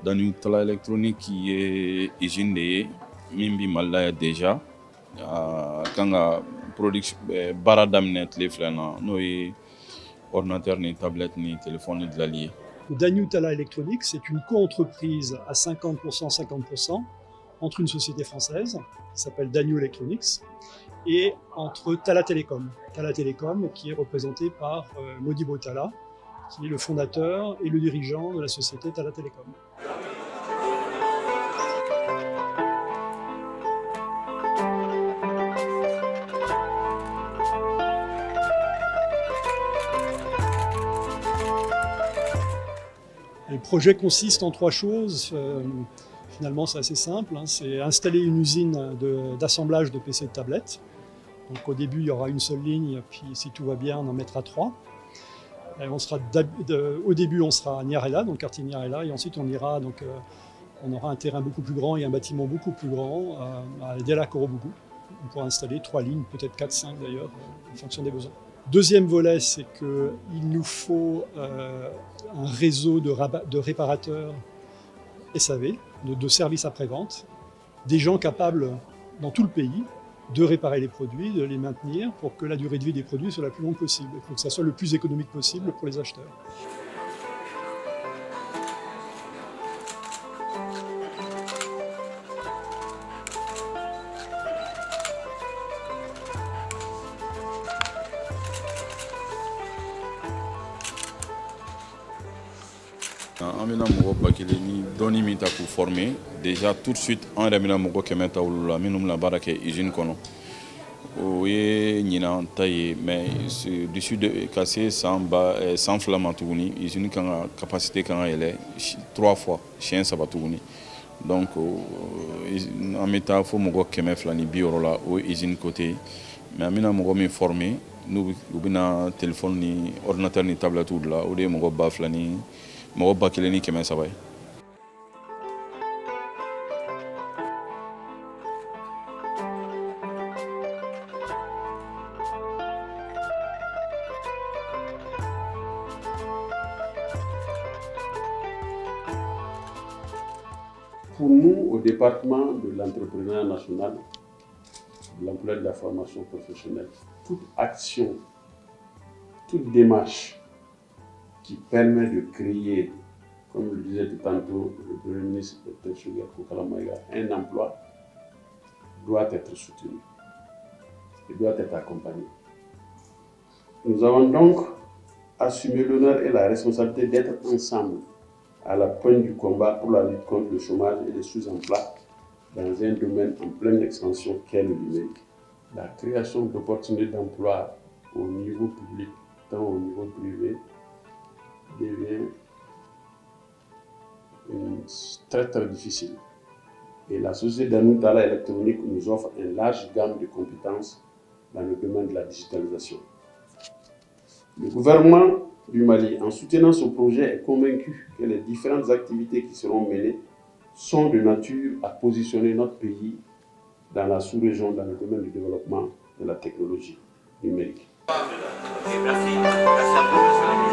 Daniou Tala électronique qui est usine de min bi Mali déjà kan ka production baara daminɛ tile filɛ na n'o ye ordinateur ni tablette ni téléphone dilanli ye. Daniou Tala Électronique, c'est une co-entreprise à 50%, 50% entre une société française qui s'appelle Daniou Electronics et entre Tala Telecom. Tala Telecom qui est représenté par Modibo Tala, qui est le fondateur et le dirigeant de la société Tala Telecom. Le projet consiste en trois choses. Finalement, c'est assez simple. C'est installer une usine d'assemblage de PC et de tablettes. Donc, au début, il y aura une seule ligne, puis si tout va bien, on en mettra 3. Et au début, on sera à Nyarela, donc quartier Nyarela, et ensuite on ira, on aura un terrain beaucoup plus grand et un bâtiment beaucoup plus grand à Dela Korobougou. On pourra installer 3 lignes, peut-être 4, 5 d'ailleurs, en fonction des besoins. Deuxième volet, c'est qu'il nous faut un réseau de réparateurs SAV, de services après-vente, des gens capables dans tout le pays de réparer les produits, de les maintenir pour que la durée de vie des produits soit la plus longue possible, pour que ça soit le plus économique possible pour les acheteurs. An bɛna mɔgɔ ba kelen ni dɔnni min ta k'u former déjà tout de suite an yɛrɛ bɛna mɔgɔ 100 ta olu la minnu bɛna baara kɛ usine kɔnɔ o ye ɲinan ta ye mais d'ici ka se san 2 ma tuguni usine kan ka capacité kan ka yɛlɛ 3 fois siɲɛ 3 tuguni donc an bɛ taa fo mɔgɔ 260 la o usine côté mais an bɛna mɔgɔ min former n'u bɛna téléphone ni ordinateur ni tablette la o de ye mɔgɔ 2000 ni mɔgɔ 1300 ye. Pour nous, au département de l'entrepreneuriat national, de l'emploi et de la formation professionnelle, toute action, toute démarche qui permet de créer, comme le disait tout tantôt le Premier ministre Dr Choguel Kokala Maïga, un emploi doit être soutenu et doit être accompagné. Nous avons donc assumé l'honneur et la responsabilité d'être ensemble à la pointe du combat pour la lutte contre le chômage et le sous-emploi dans un domaine en pleine expansion qu'est le numérique. La création d'opportunités d'emploi au niveau public, tant au niveau privé, devient très très difficile. Et la société Daniou Tala Électronique nous offre une large gamme de compétences dans le domaine de la digitalisation. Le gouvernement du Mali, en soutenant ce projet, est convaincu que les différentes activités qui seront menées sont de nature à positionner notre pays dans la sous-région dans le domaine du développement de la technologie numérique. Merci à vous, monsieur le ministre.